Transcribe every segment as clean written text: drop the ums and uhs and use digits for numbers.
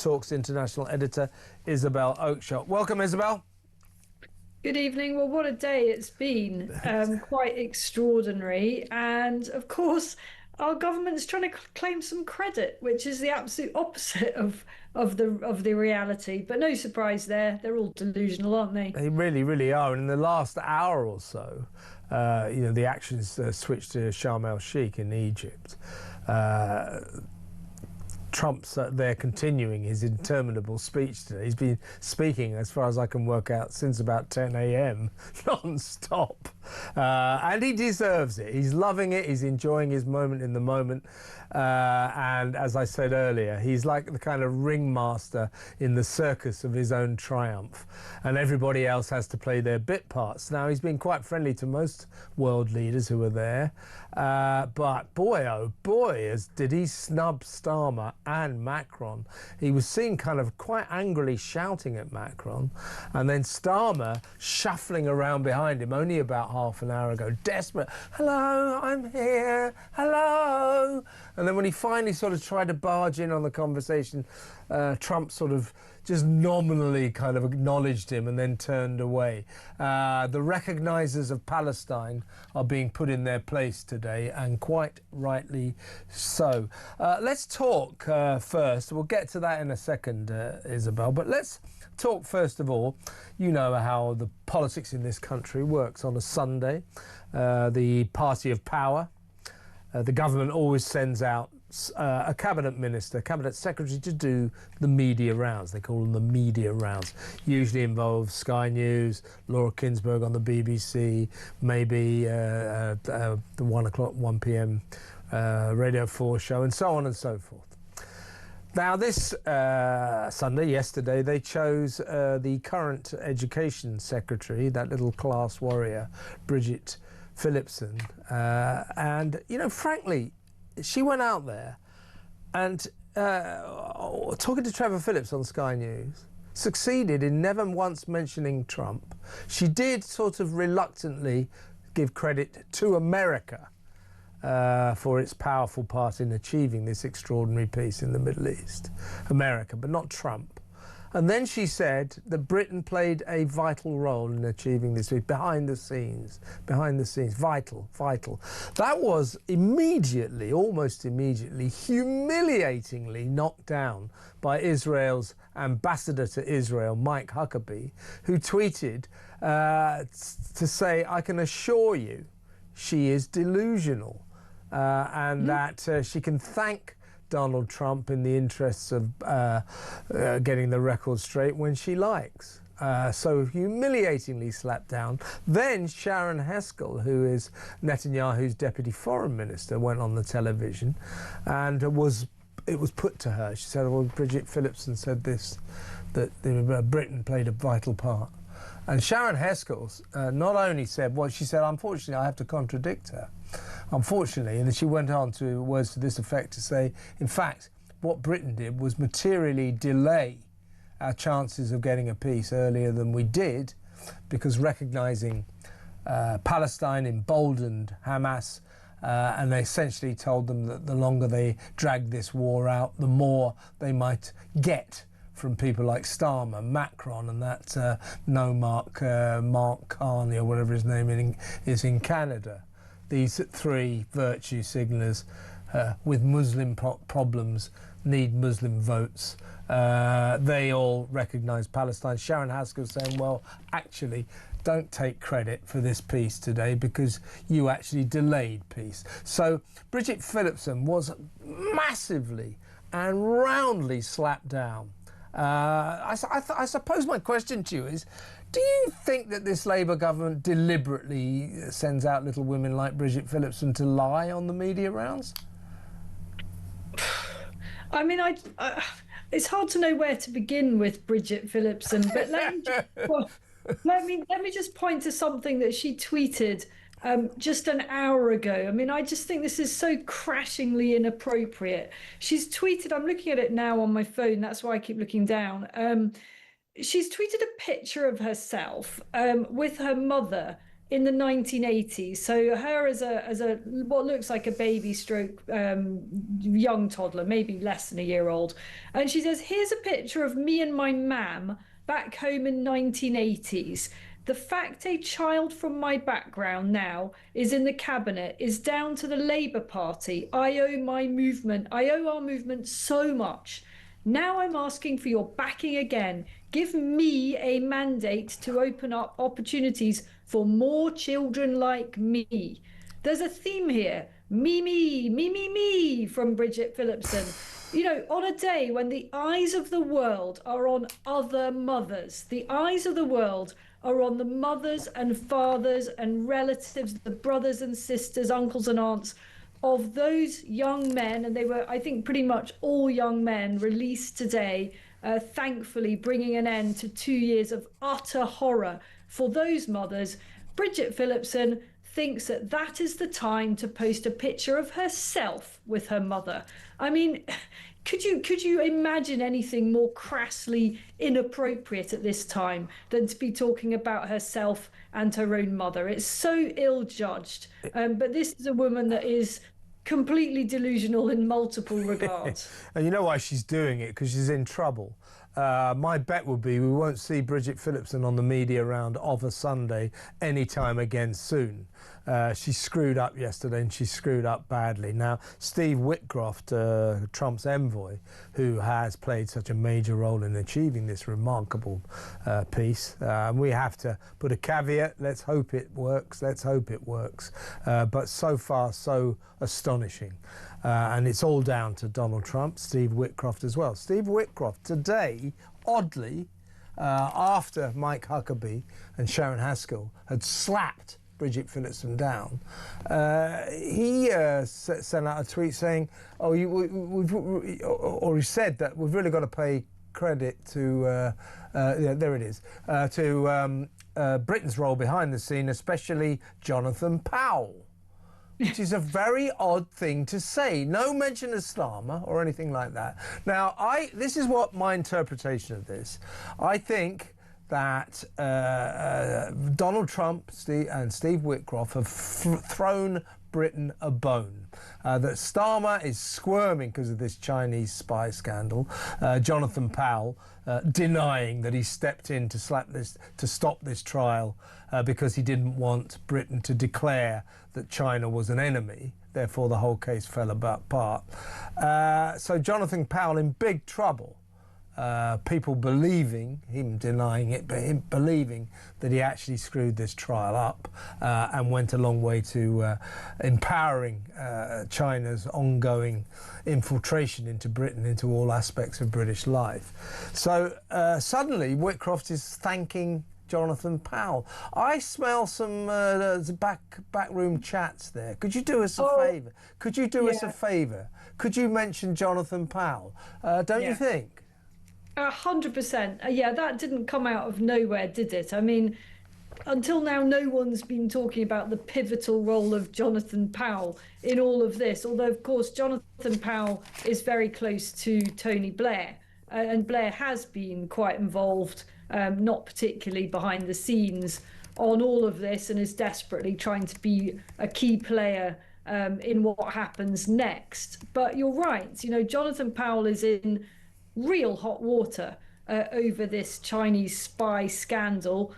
Talks international editor Isabel Oakeshott. Welcome, Isabel. Good evening. Well, what a day it's been. Quite extraordinary. And of course, our government's trying to claim some credit, which is the absolute opposite of the reality. But no surprise there. They're all delusional, aren't they? They really, really are. And in the last hour or so, the actions switched to Sharm el-Sheikh in Egypt. Trump's there continuing his interminable speech today. He's been speaking, as far as I can work out, since about 10 a.m. non-stop. And he deserves it. He's loving it. He's enjoying his moment in the moment. And as I said earlier, he's like the kind of ringmaster in the circus of his own triumph. And everybody else has to play their bit parts. Now, he's been quite friendly to most world leaders who are there. But boy, oh boy, did he snub Starmer and Macron. He was seen kind of quite angrily shouting at Macron, and then Starmer shuffling around behind him only about half an hour ago, desperate, hello, I'm here, hello. And then when he finally sort of tried to barge in on the conversation, Trump sort of just nominally kind of acknowledged him and then turned away. The recognisers of Palestine are being put in their place today, and quite rightly so. Let's talk first. We'll get to that in a second, Isabel, but let's talk first of all. You know how the politics in this country works. On a Sunday, the party of power, the government always sends out a cabinet minister, cabinet secretary to do the media rounds. They call them the media rounds. Usually involves Sky News, Laura Kinsberg on the BBC, maybe the 1 p.m. Radio 4 show, and so on and so forth. Now, this Sunday, yesterday, they chose the current education secretary, that little class warrior, Bridget Phillipson, and, you know, frankly, she went out there and, talking to Trevor Phillips on Sky News, succeeded in never once mentioning Trump. She did sort of reluctantly give credit to America for its powerful part in achieving this extraordinary peace in the Middle East. America, but not Trump. And then she said that Britain played a vital role in achieving this behind the scenes, vital. That was immediately, almost immediately, humiliatingly knocked down by Israel's ambassador to Israel, Mike Huckabee, who tweeted to say, I can assure you she is delusional, and that she can thank Donald Trump in the interests of getting the record straight when she likes. So humiliatingly slapped down. Then Sharren Haskel, who is Netanyahu's deputy foreign minister, went on the television, and it was put to her. She said, well, Bridget Phillipson said this, that Britain played a vital part. And Sharren Haskel not only said, well, she said, unfortunately, I have to contradict her. Unfortunately, and then she went on to words to this effect to say, in fact, what Britain did was materially delay our chances of getting a peace earlier than we did, because recognising Palestine emboldened Hamas, and they essentially told them that the longer they dragged this war out, the more they might get from people like Starmer, Macron, and that Mark Carney, or whatever his name is in Canada. These three virtue signallers with Muslim problems need Muslim votes. They all recognise Palestine. Sharren Haskel saying, well, actually, don't take credit for this peace today because you actually delayed peace. So Bridget Phillipson was massively and roundly slapped down. I suppose my question to you is, do you think that this Labour government deliberately sends out little women like Bridget Phillipson to lie on the media rounds? I mean, it's hard to know where to begin with Bridget Phillipson, but let me just point to something that she tweeted just an hour ago. I mean, I just think this is so crashingly inappropriate. She's tweeted, I'm looking at it now on my phone, that's why I keep looking down. She's tweeted a picture of herself with her mother in the 1980s. So her as a what looks like a baby stroke young toddler, maybe less than a year old. And she says, here's a picture of me and my mam back home in 1980s. The fact a child from my background now is in the cabinet is down to the Labour Party. I owe our movement so much. Now I'm asking for your backing again. Give me a mandate to open up opportunities for more children like me. There's a theme here. Me, from Bridget Phillipson. You know, on a day when the eyes of the world are on other mothers, the eyes of the world are on the mothers and fathers and relatives, the brothers and sisters, uncles and aunts of those young men, and they were, I think, pretty much all young men released today, thankfully bringing an end to 2 years of utter horror for those mothers. Bridget Phillipson thinks that that is the time to post a picture of herself with her mother. I mean, could you imagine anything more crassly inappropriate at this time than to be talking about herself and her own mother? It's so ill-judged. But this is a woman that is completely delusional in multiple regards. And you know why she's doing it? Because she's in trouble. My bet would be we won't see Bridget Phillipson on the media round of a Sunday anytime again soon. She screwed up yesterday, and she screwed up badly. Now, Steve Whitcroft, Trump's envoy, who has played such a major role in achieving this remarkable peace, we have to put a caveat. Let's hope it works. Let's hope it works. But so far, so astonishing. And it's all down to Donald Trump, Steve Whitcroft as well. Steve Whitcroft today, oddly, after Mike Huckabee and Sharren Haskel had slapped Bridget Phillipson down, he sent out a tweet saying, "Oh, he said that we've really got to pay credit to, yeah, there it is, to Britain's role behind the scene, especially Jonathan Powell." Which is a very odd thing to say. No mention of Starmer or anything like that. Now, this is what my interpretation of this. I think that Donald Trump and Steve Whitcroft have thrown Britain a bone. That Starmer is squirming because of this Chinese spy scandal. Jonathan Powell denying that he stepped in to stop this trial because he didn't want Britain to declare that China was an enemy. Therefore, the whole case fell apart. So Jonathan Powell in big trouble. People believing, him denying it, but him believing that he actually screwed this trial up and went a long way to empowering China's ongoing infiltration into Britain, into all aspects of British life. So suddenly Whitcroft is thanking Jonathan Powell. I smell some backroom chats there. Could you do us a favour? Could you do us a favour? Could you mention Jonathan Powell? Don't you think? 100%. Yeah, that didn't come out of nowhere, did it? I mean, until now, no one's been talking about the pivotal role of Jonathan Powell in all of this. Although, of course, Jonathan Powell is very close to Tony Blair, and Blair has been quite involved, not particularly behind the scenes, on all of this, and is desperately trying to be a key player in what happens next. But you're right, you know, Jonathan Powell is in real hot water over this Chinese spy scandal.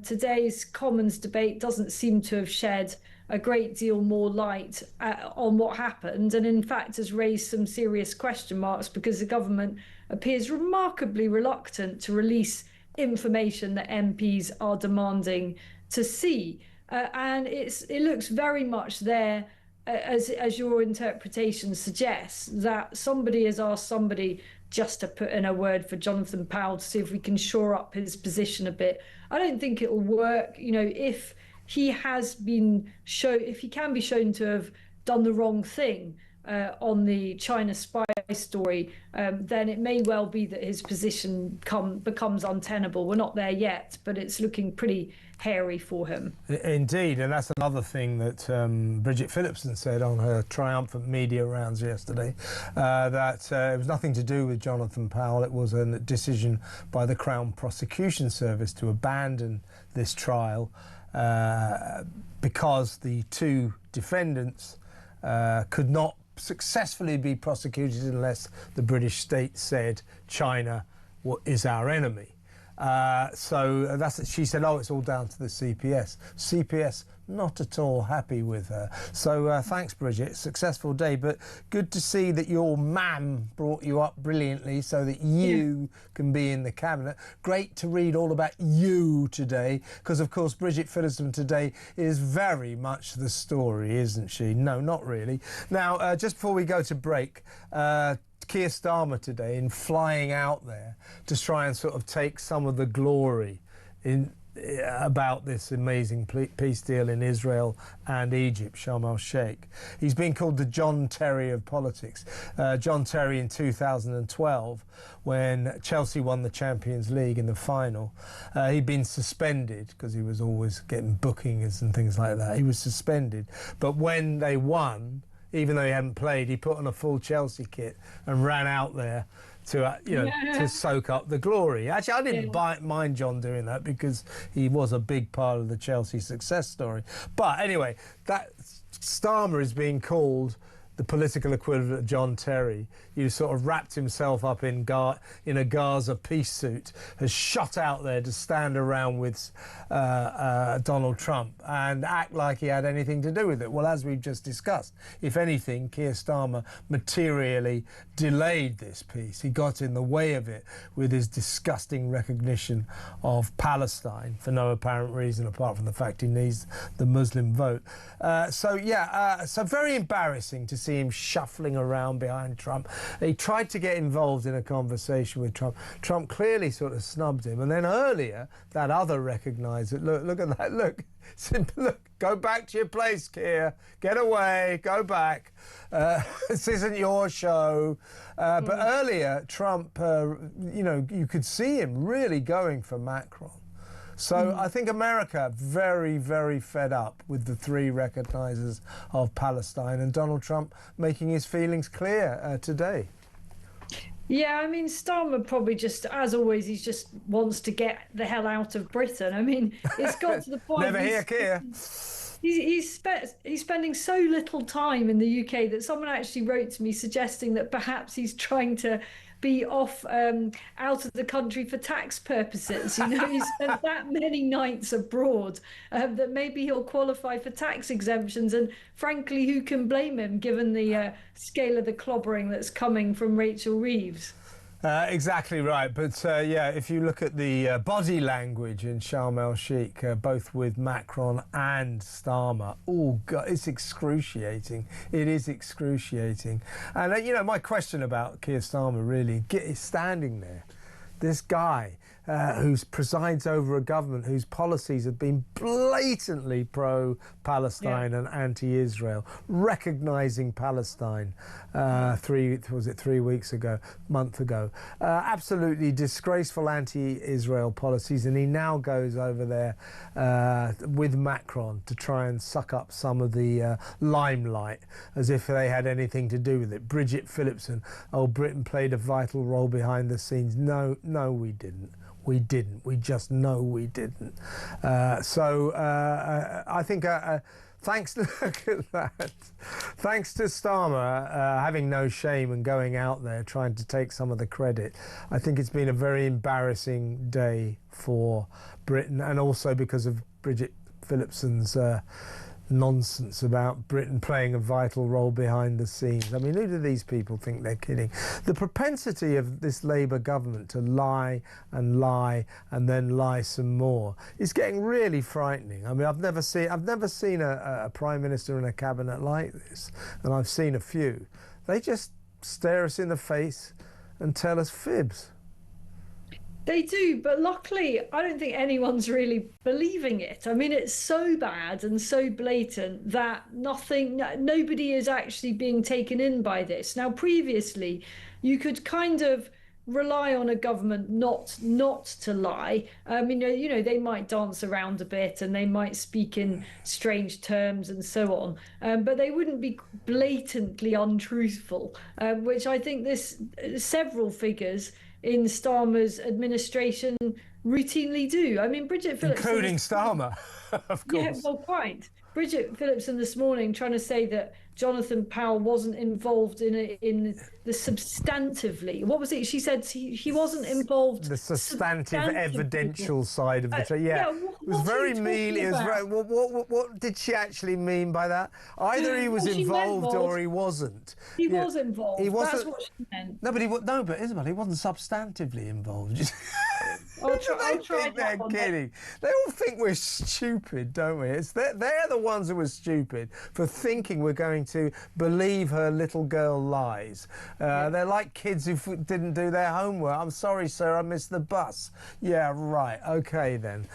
Today's Commons debate doesn't seem to have shed a great deal more light on what happened, and in fact has raised some serious question marks because the government appears remarkably reluctant to release information that MPs are demanding to see. And it looks very much there, as your interpretation suggests, that somebody has asked somebody just to put in a word for Jonathan Powell to see if we can shore up his position a bit. I don't think it'll work. You know, if he has been if he can be shown to have done the wrong thing on the China spy story, then it may well be that his position becomes untenable. We're not there yet, but it's looking pretty hairy for him. Indeed, and that's another thing that Bridget Phillipson said on her triumphant media rounds yesterday, that it was nothing to do with Jonathan Powell. It was a decision by the Crown Prosecution Service to abandon this trial because the two defendants could not successfully be prosecuted unless the British state said China is our enemy. So she said, oh, it's all down to the CPS. CPS not at all happy with her. So thanks, Bridget. Successful day, but good to see that your mam brought you up brilliantly so that you can be in the cabinet. Great to read all about you today, because of course Bridget Phillipson today is very much the story, isn't she? No, not really. Now, just before we go to break, Keir Starmer today in flying out there to try and sort of take some of the glory about this amazing peace deal in Israel and Egypt, Sharm el-Sheikh. He's been called the John Terry of politics. John Terry in 2012, when Chelsea won the Champions League in the final, he'd been suspended because he was always getting bookings and things like that. He was suspended. But when they won, even though he hadn't played, he put on a full Chelsea kit and ran out there to to soak up the glory. Actually, I didn't mind John doing that because he was a big part of the Chelsea success story. But anyway, that Starmer is being called the political equivalent of John Terry. He sort of wrapped himself up in a Gaza peace suit, has shot out there to stand around with Donald Trump and act like he had anything to do with it. Well, as we've just discussed, if anything, Keir Starmer materially delayed this peace. He got in the way of it with his disgusting recognition of Palestine for no apparent reason apart from the fact he needs the Muslim vote. So very embarrassing to see him shuffling around behind Trump. He tried to get involved in a conversation with Trump. Trump clearly sort of snubbed him. And then earlier, that other recognised it. Look at that. Look, go back to your place, Keir. Get away. Go back. This isn't your show. But earlier, Trump, you could see him really going for Macron. So I think America very, very fed up with the three recognisers of Palestine, and Donald Trump making his feelings clear today. Yeah, I mean, Starmer probably just, as always, he just wants to get the hell out of Britain. I mean, it's got to the point... Never hear Keir. He's spending so little time in the UK that someone actually wrote to me suggesting that perhaps he's trying to be off out of the country for tax purposes. He's spent that many nights abroad that maybe he'll qualify for tax exemptions. And frankly, who can blame him given the scale of the clobbering that's coming from Rachel Reeves? Exactly right. But if you look at the body language in Sharm el-Sheikh, both with Macron and Starmer, oh God, it's excruciating. It is excruciating. And, my question about Keir Starmer really is standing there. This guy who presides over a government whose policies have been blatantly pro-Palestine and anti-Israel, recognising Palestine 3 weeks ago, month ago. Absolutely disgraceful anti-Israel policies, and he now goes over there with Macron to try and suck up some of the limelight as if they had anything to do with it. Bridget Phillipson, Britain played a vital role behind the scenes. No, we didn't. We didn't. We just know we didn't. I think thanks. Look at that. Thanks to Starmer having no shame and going out there trying to take some of the credit. I think it's been a very embarrassing day for Britain, and also because of Bridget Phillipson's nonsense about Britain playing a vital role behind the scenes. I mean, who do these people think they're kidding? The propensity of this Labour government to lie and then lie some more is getting really frightening. I mean, I've never seen a Prime Minister in a cabinet like this, and I've seen a few. They just stare us in the face and tell us fibs. They do, but luckily, I don't think anyone's really believing it. I mean, it's so bad and so blatant that nobody is actually being taken in by this. Now, previously, you could kind of rely on a government not to lie. They might dance around a bit and they might speak in strange terms and so on, but they wouldn't be blatantly untruthful, which I think several figures in Starmer's administration routinely do. I mean, Bridget Phillipson... Including Starmer, of course. Yeah, well, quite. Bridget Phillipson this morning trying to say that Jonathan Powell wasn't involved in the substantively. What was it? She said he wasn't involved. The substantive evidential side of the it was very mean. It was very, what did she actually mean by that? Either he was involved or he wasn't. He was involved. He wasn't. That's what she meant. No, but Isabel, he wasn't substantively involved. I'll try think they're kidding. They all think we're stupid, don't we? They're the ones who are stupid for thinking we're going to believe her little girl lies. They're like kids who didn't do their homework. I'm sorry, sir, I missed the bus. Yeah, right. Okay, then.